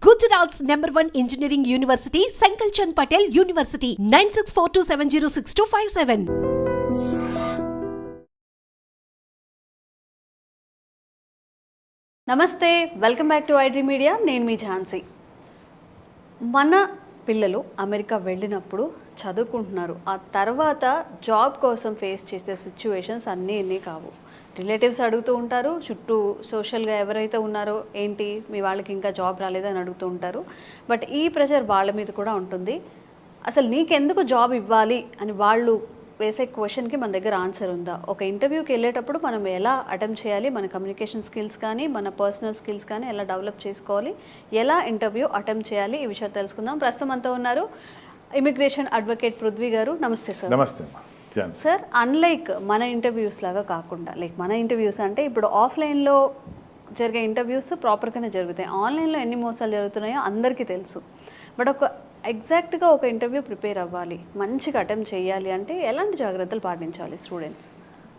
Gujarat's #1 engineering university, Sankal Chand Patel University, 9642706257. నమస్తే, welcome back to iDream media. నేను మీ ఝాన్సీ. మన పిల్లలు అమెరికా వెళ్ళినప్పుడు చదువుకుంటున్నారు. ఆ తర్వాత జాబ్ కోసం ఫేస్ చేసే సిచ్యువేషన్స్ అన్నీ కావు. రిలేటివ్స్ అడుగుతూ ఉంటారు, చుట్టూ సోషల్గా ఎవరైతే ఉన్నారో ఏంటి మీ వాళ్ళకి ఇంకా జాబ్ రాలేదని అడుగుతూ ఉంటారు. బట్ ఈ ప్రెషర్ వాళ్ళ మీద కూడా ఉంటుంది. అసలు నీకెందుకు జాబ్ ఇవ్వాలి అని వాళ్ళు వేసే క్వశ్చన్కి మన దగ్గర ఆన్సర్ ఉందా? ఒక ఇంటర్వ్యూకి వెళ్ళేటప్పుడు మనం ఎలా అటెంప్ట్ చేయాలి, మన కమ్యూనికేషన్ స్కిల్స్ కానీ మన పర్సనల్ స్కిల్స్ కానీ ఎలా డెవలప్ చేసుకోవాలి, ఎలా ఇంటర్వ్యూ అటెంప్ట్ చేయాలి, ఈ విషయాలు తెలుసుకుందాం. ప్రస్తుతం అంతా ఉన్నారు ఇమిగ్రేషన్ అడ్వకేట్ పృథ్వీ గారు. నమస్తే సార్. నమస్తే సార్, అన్లైక్ మన ఇంటర్వ్యూస్ లాగా కాకుండా, మన ఇంటర్వ్యూస్ అంటే ఇప్పుడు ఆఫ్లైన్లో జరిగే ఇంటర్వ్యూస్ ప్రాపర్గానే జరుగుతాయి. ఆన్లైన్లో ఎన్ని మోసాలు జరుగుతున్నాయో అందరికీ తెలుసు. బట్ ఎగ్జాక్ట్గా ఒక ఇంటర్వ్యూ ప్రిపేర్ అవ్వాలి, మంచిగా అటెంప్ట్ చేయాలి అంటే ఎలాంటి జాగ్రత్తలు పాటించాలి స్టూడెంట్స్?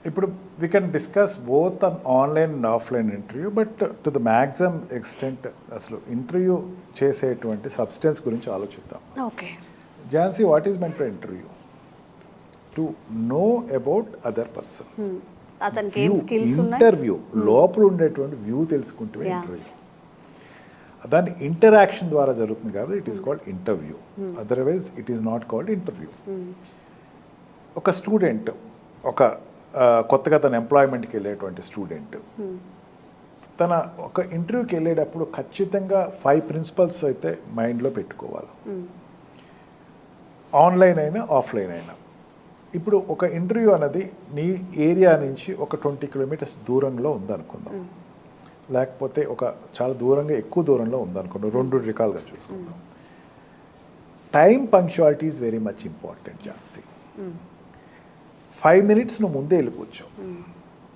ఇప్పుడు we can discuss both an online and offline interview, but to the maximum extent అసలు ఇంటర్వ్యూ చేసేటువంటి సబ్స్టెన్స్ గురించి ఆలోచిద్దాం. Okay Jhansi, what is meant for interview? To know about other person. అతనికి ఏం స్కిల్స్ ఉన్నాయి, ఇంటర్వ్యూ లోపల ఉండేటువంటి వ్యూ తెలుసుకుంటే ఇంటర్వ్యూ. దాని ఇంటరాక్షన్ ద్వారా జరుగుతుంది కాబట్టి it is called interview. Otherwise it is not called interview. ఒక స్టూడెంట్, ఒక కొత్తగా తన ఎంప్లాయ్మెంట్కి వెళ్ళేటువంటి స్టూడెంట్ తన ఒక ఇంటర్వ్యూకి వెళ్ళేటప్పుడు ఖచ్చితంగా 5 ప్రిన్సిపల్స్ అయితే మైండ్లో పెట్టుకోవాలి. ఆన్లైన్ అయినా ఆఫ్లైన్ అయినా. ఇప్పుడు ఒక ఇంటర్వ్యూ అనేది నీ ఏరియా నుంచి ఒక 20 కిలోమీటర్స్ దూరంలో ఉందనుకుందాం, లేకపోతే ఒక చాలా దూరంగా ఎక్కువ దూరంలో ఉందనుకుందాం. 2 రకాలుగా చూసుకుందాం. Time punctuality is very much important. Jasti 5 minutes నువ్వు ముందే వెళ్ళి కూర్చో.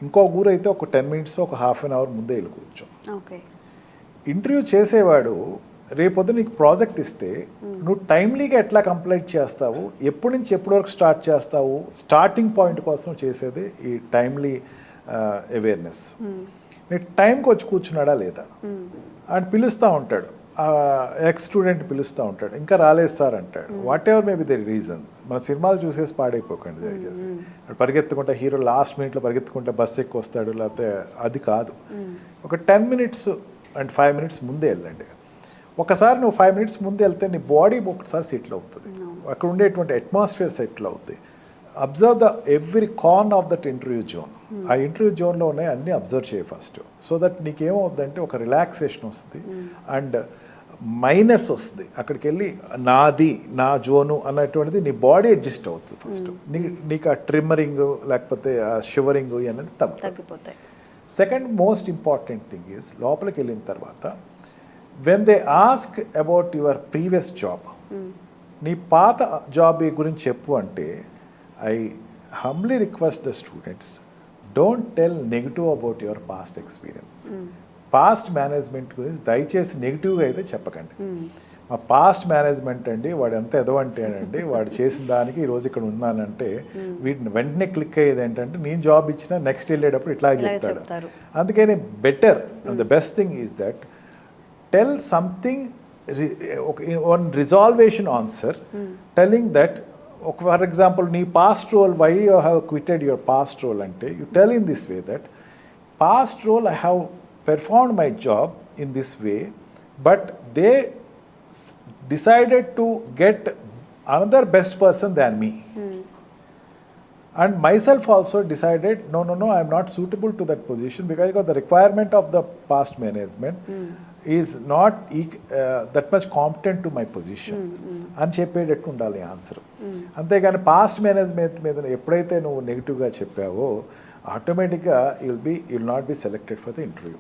ఇంకో ఊరు అయితే ఒక 10 మినిట్స్, ఒక హాఫ్ అన్ అవర్ ముందే వెళ్ళి కూర్చో. ఇంటర్వ్యూ చేసేవాడు రేపొద్దు నీకు ప్రాజెక్ట్ ఇస్తే నువ్వు టైమ్లీగా ఎట్లా కంప్లీట్ చేస్తావు, ఎప్పటి నుంచి ఎప్పటి వరకు స్టార్ట్ చేస్తావు, స్టార్టింగ్ పాయింట్ కోసం చేసేది ఈ టైమ్లీ అవేర్నెస్. నీ టైంకి వచ్చి కూర్చున్నాడా లేదా అని పిలుస్తూ ఉంటాడు. ఎక్స్ స్టూడెంట్ పిలుస్తూ ఉంటాడు, ఇంకా రాలేదు సార్ అంటాడు. What ever may be the reasons. మన సినిమాలు చూసేసి పాడైపోకండి దయచేసి. పరిగెత్తుకుంటే హీరో లాస్ట్ మినిట్లో పరిగెత్తుకుంటే బస్సు ఎక్కువ వస్తాడు, లేకపోతే అది కాదు. ఒక 10 మినిట్స్ అండ్ 5 మినిట్స్ ముందే వెళ్ళండి. ఒకసారి నువ్వు 5 మినిట్స్ ముందు వెళ్తే నీ బాడీ ఒకసారి సెటిల్ అవుతుంది, అక్కడ ఉండేటువంటి అట్మాస్ఫియర్ సెటిల్ అవుతుంది. Observe the every corn of that interview zone. ఆ ఇంటర్వ్యూ జోన్లో ఉన్నాయి అన్నీ అబ్జర్వ్ చేయి ఫస్ట్. సో దట్ నీకేమవుతుందంటే ఒక రిలాక్సేషన్ వస్తుంది అండ్ మైనస్ వస్తుంది. అక్కడికి వెళ్ళి నాది, నా జోను అన్నటువంటిది నీ బాడీ అడ్జస్ట్ అవుతుంది ఫస్ట్. నీకు ఆ ట్రిమ్మరింగ్ లేకపోతే ఆ షివరింగ్ అనేది తగ్గిపోతాయి. Second most important thing is లోపలికి వెళ్ళిన తర్వాత when they ask about your previous job, నీ పాత జాబ్ గురించి చెప్పు అంటే, I humbly request the students, don't tell negative about your past experience. Past management గురించి దయచేసి నెగిటివ్గా అయితే చెప్పకండి. మా పాస్ట్ మేనేజ్మెంట్ అండి, వాడు ఎంత ఎదవంటేనండి, వాడు చేసిన దానికి ఈరోజు ఇక్కడ ఉన్నానంటే వీటిని వెంటనే క్లిక్ అయ్యేది ఏంటంటే నేను జాబ్ ఇచ్చినా నెక్స్ట్ వెళ్ళేటప్పుడు ఇట్లాగే చెప్తాడు. అందుకని better and the best thing is that tell something on resolvation answer, telling that, for example, nee past role, why you have quitted your past role ante, you tell in this way that past role I have performed my job in this way, but they decided to get another best person than me. And myself also decided, no, I am not suitable to that position because the requirement of the past management is not that much competent to my position అని చెప్పేటట్టు ఉండాలి answer. అంతేగాని past management మీద ఎప్పుడైతే నువ్వు నెగిటివ్గా చెప్పావో ఆటోమేటిక్గా you'll not be selected for the interview.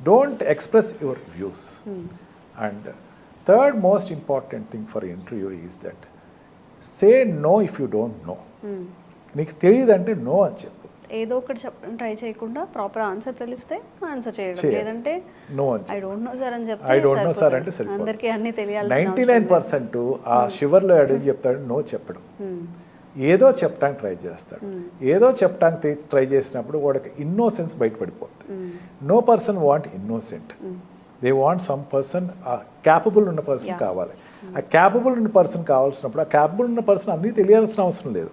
Don't express your views. And third most important thing for interview is that say no if you don't know. నీకు తెలియదంటే నో అని చెప్పు. ఏదో ఒకటి చెప్పడం ట్రై చేయకుండా ప్రాపర్ ఆన్సర్ తెలిస్తే ఆన్సర్ చేయడం, లేదంటే నో అని ఐ డోంట్ నో సార్ అని చెప్తే ఐ డోంట్ నో సార్ అంటే సరిపోతుంది. అందరికీ అన్ని తెలియాలి. 99% ఆ షివర్లో అడిగి చెప్తాడు, నో చెప్పడం. ఏదో చెప్పడానికి ట్రై చేస్తాడు. ఏదో చెప్పడానికి ట్రై చేసినప్పుడు వాడికి ఇన్నోసెన్స్ బయటపడిపోతుంది. No person want innocent. They want some person capable ఉన్న పర్సన్ Yeah. కావాలి. ఆ క్యాపబుల్ ఉన్న పర్సన్ కావాల్సినప్పుడు ఆ క్యాపబుల్ ఉన్న పర్సన్ అన్నీ తెలియాల్సిన అవసరం లేదు.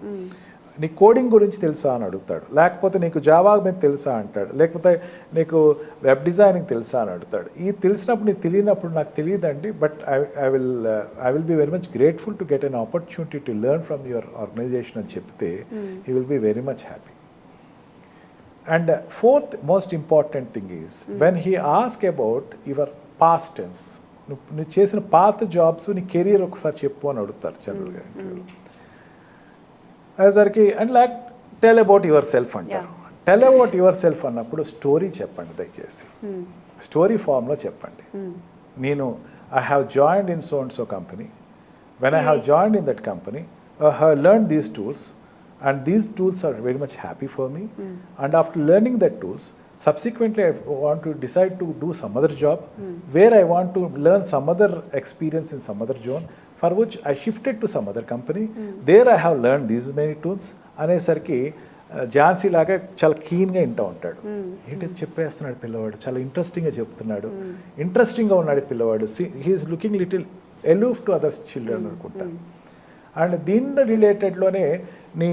నీ కోడింగ్ గురించి తెలుసా అని అడుగుతాడు, లేకపోతే నీకు జావా మీద తెలుసా అంటాడు, లేకపోతే నీకు వెబ్ డిజైనింగ్ తెలుసా అని అడుగుతాడు. ఈ తెలిసినప్పుడు నీకు తెలియనప్పుడు నాకు తెలియదండి, but I will be very much grateful to get an opportunity to learn from your organisation అని చెప్తే he will be very much happy. And fourth most important thing is when he ask about your past tense, నువ్వు చేసిన పాత jobs నీ career ఒకసారి చెప్పు అని అడుగుతారు జనరల్గా ఇంటర్వ్యూలో. అదేసరికి and like tell about yourself అంటారు. టెల్ అబౌట్ యువర్ సెల్ఫ్ అన్నప్పుడు స్టోరీ చెప్పండి దయచేసి. స్టోరీ ఫామ్లో చెప్పండి. నేను I have joined in so and so company. When I have joined in that company I have learn these tools and these tools are very much happy for me. And after learning that tools, subsequently I want to decide to do some other job where I want to learn some other experience in some other zone, for which I shifted to some other company. There I have learned these many tools. అనేసరికి ఝాన్సీ లాగా చాలా కీన్గా వింటూ ఉంటాడు. ఏంటి చెప్పేస్తున్నాడు పిల్లవాడు, చాలా ఇంట్రెస్టింగ్గా చెప్తున్నాడు, ఇంట్రెస్టింగ్గా ఉన్నాడు పిల్లవాడు. He is looking little aloof to others children అనుకుంటా. అండ్ దీని రిలేటెడ్లోనే నీ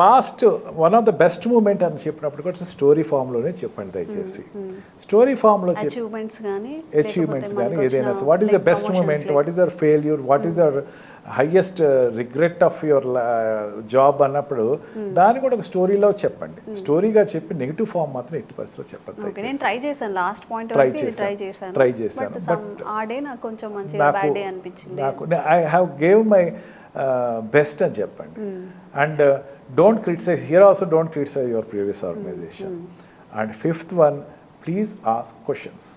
past one of the best moment అని చెప్పినప్పుడు కూడా స్టోరీ ఫామ్లోనే చెప్పండి దయచేసి. స్టోరీ ఫామ్లో అచీవ్మెంట్స్ కానీ ఏదైనా what is the best moment, what is your failure, what is your highest regret of your job అన్నప్పుడు దాన్ని కూడా ఒక స్టోరీలో చెప్పండి. స్టోరీగా చెప్పి నెగిటివ్ ఫామ్ మాత్రం ఎట్టి పరిస్థితిలో చెప్పండి. నేను ట్రై చేశాను, లాస్ట్ పాయింట్ ట్రై చేశాను బట్ ఆ డే నాకు కొంచెం మంచిగా బ్యాడ్ డే అనిపించింది. నాకు I have gave my best అని చెప్పండి. And don't criticise here also, don't criticise your previous organisation. And fifth one, please ask questions.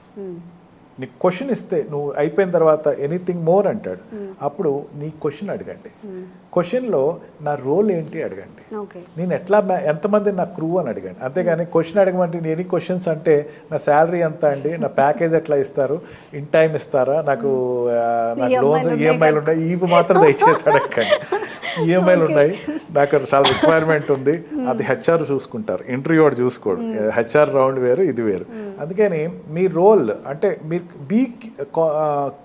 నీకు క్వశ్చన్ ఇస్తే నువ్వు అయిపోయిన తర్వాత ఎనీథింగ్ మోర్ అంటాడు, అప్పుడు నీ క్వశ్చన్ అడగండి. క్వశ్చన్లో నా రోల్ ఏంటి అడగండి, నేను ఎట్లా ఎంతమంది నా క్రూ అని అడగండి. అంతేగాని క్వశ్చన్ అడగమంటే ఎనీ క్వశ్చన్స్ అంటే నా శాలరీ ఎంత అండి, నా ప్యాకేజ్ ఎట్లా ఇస్తారు, ఇన్ టైం ఇస్తారా, నాకు లోన్స్ ఈఎంఐలు ఉన్నాయి, ఇవి మాత్రం దయచేసి అడగండి. ఈఎంఐలు ఉన్నాయి, నాకు చాలా రిక్వైర్మెంట్ ఉంది, అది హెచ్ఆర్ చూసుకుంటారు, ఇంటర్వ్యూ వాడు చూసుకోడు. హెచ్ఆర్ రౌండ్ వేరు, ఇది వేరు. అందుకని మీ రోల్ అంటే మీరు be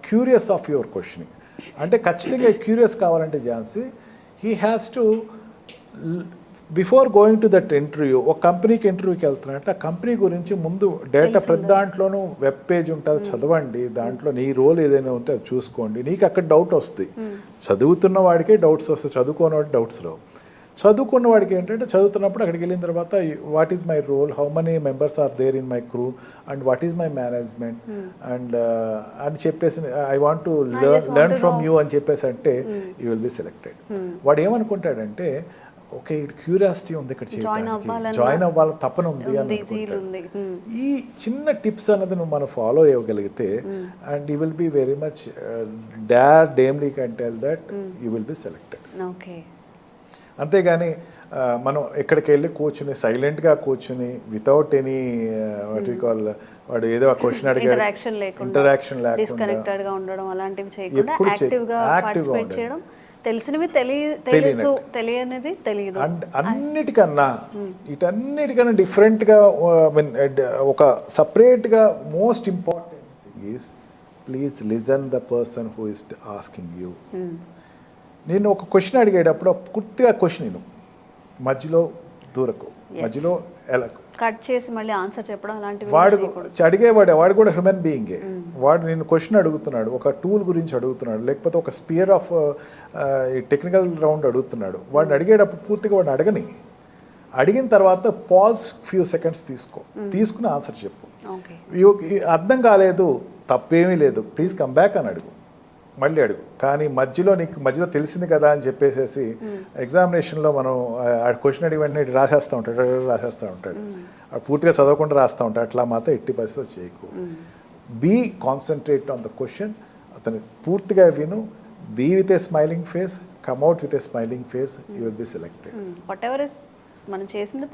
curious of your questioning. అంటే ఖచ్చితంగా క్యూరియస్ కావాలంటే Jhansi he has to before going to that interview, ఒక కంపెనీకి ఇంటర్వ్యూకి వెళ్తున్నారంటే ఆ కంపెనీ గురించి ముందు డేటా ప్రతి దాంట్లోనూ వెబ్ పేజ్ ఉంటుంది, చదవండి. దాంట్లో నీ రోల్ ఏదైనా ఉంటే అది చూసుకోండి. నీకు అక్కడ డౌట్ వస్తుంది, చదువుతున్న వాడికే డౌట్స్ వస్తాయి, చదువుకోని వాడికి డౌట్స్ రావు. చదువుకున్న వాడికి ఏంటంటే చదువుతున్నప్పుడు అక్కడికి వెళ్ళిన తర్వాత what is my role, how many members are there in my crew, and what is my management and అని చెప్పేసి I want to learn from you అని చెప్పేసి అంటే యూ విల్ బి సెలెక్టెడ్. వాడు ఏమనుకుంటాడంటే ఓకే క్యూరియాసిటీ ఉంది ఇక్కడ చేయడానికి, జాయిన్ అవ్వాలి తపన ఉంది అని అనుకుంటాడు. ఈ చిన్న టిప్స్ అనేది నువ్వు మనం ఫాలో అవ్వగలిగితే and you will be very much డేమ్లీ can tell that you will be selected. అంతేగాని మనం ఎక్కడికి వెళ్ళి కూర్చుని సైలెంట్గా కూర్చుని without any what we call వాడు ఏదో ఆ క్వశ్చన్ అడిగాడు ఇంటరాక్షన్ లేకుండా ఉండడం అలాంటివి చేయకుండా యాక్టివ్గా పార్టిసిపేట్ చేయడం, తెలిసినవి తెలియనిది తెలియదు. అండ్ అన్నిటికన్నా వీటన్నిటికన్నా డిఫరెంట్గా ఒక సపరేట్గా most important thing is please listen the person who is asking you. నేను ఒక క్వశ్చన్ అడిగేటప్పుడు పూర్తిగా క్వశ్చన్ నేను మధ్యలో దూరకు, మధ్యలో ఎలా కట్ చేసి మళ్ళీ ఆన్సర్ చెప్పడం అలాంటివి వాడు అడిగేవాడు వాడు కూడా హ్యూమన్ బీయింగే. వాడు నేను క్వశ్చన్ అడుగుతున్నాడు, ఒక టూల్ గురించి అడుగుతున్నాడు, లేకపోతే ఒక స్పియర్ ఆఫ్ టెక్నికల్ రౌండ్ అడుగుతున్నాడు. వాడిని అడిగేటప్పుడు పూర్తిగా వాడిని అడిగిన తర్వాత పాజ్ ఫ్యూ సెకండ్స్ తీసుకుని ఆన్సర్ చెప్పు. అర్థం కాలేదు తప్పేమీ లేదు, ప్లీజ్ కమ్ బ్యాక్ అని అడుగు, మళ్ళీ అడుగు. కానీ నీకు మధ్యలో తెలిసింది కదా అని చెప్పేసేసి ఎగ్జామినేషన్లో మనం క్వశ్చన్ అడిగి వెంటనే రాసేస్తూ ఉంటాడు, పూర్తిగా చదవకుండా రాస్తూ ఉంటాడు. అట్లా మాత్రం ఎట్టి పరిస్థితుల్లో చేయకు. Be concentrate on the question, అతను పూర్తిగా విను, be with a smiling face, come out with a smiling face, you will be selected. మనం చేసింది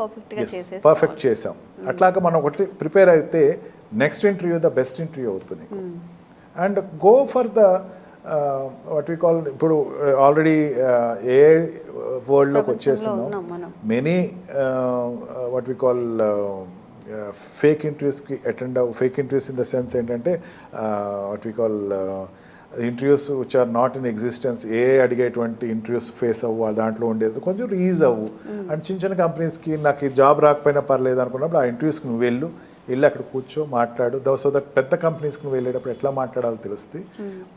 పర్ఫెక్ట్ చేసాం. అట్లాగా మనం ఒకటి ప్రిపేర్ అయితే next interview the best interview అవుతుంది. And go for the what we call, ఇప్పుడు ఆల్రెడీ ఏ వరల్డ్లోకి వచ్చేస్తున్నాం, many what we call fake ఇంటర్వ్యూస్కి attend fake interviews in the sense ఏంటంటే what we call interviews which are not in existence అడిగేటువంటి interviews face అవ్వు దాంట్లో ఉండేది కొంచెం ఈజ్ అవ్వు అండ్ చిన్న చిన్న కంపెనీస్కి నాకు ఈ జాబ్ రాకపోయినా పర్లేదు అనుకున్నప్పుడు ఆ ఇంటర్వ్యూస్కి నువ్వు వెళ్ళి అక్కడ కూర్చో మాట్లాడు సో దట్ పెద్ద కంపెనీస్కి నువ్వు వెళ్ళేటప్పుడు ఎట్లా మాట్లాడాలో తెలుస్తుంది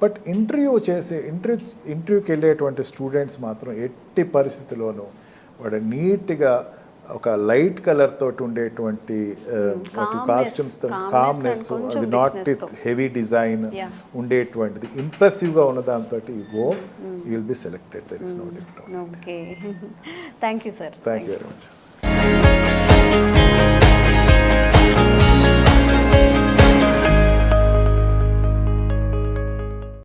బట్ ఇంటర్వ్యూకి వెళ్ళేటువంటి స్టూడెంట్స్ మాత్రం ఎట్టి పరిస్థితిలోనూ వాడు నీట్గా ఒక లైట్ కలర్ తోటి ఉండేటువంటి కాస్ట్యూమ్స్ కామ్నెస్ అది నాట్ విత్ హెవీ డిజైన్ ఉండేటువంటిది ఇంప్రెసివ్గా ఉన్న దాంతో go you will be selected there is no doubt. Okay thank you sir. Thank you very much.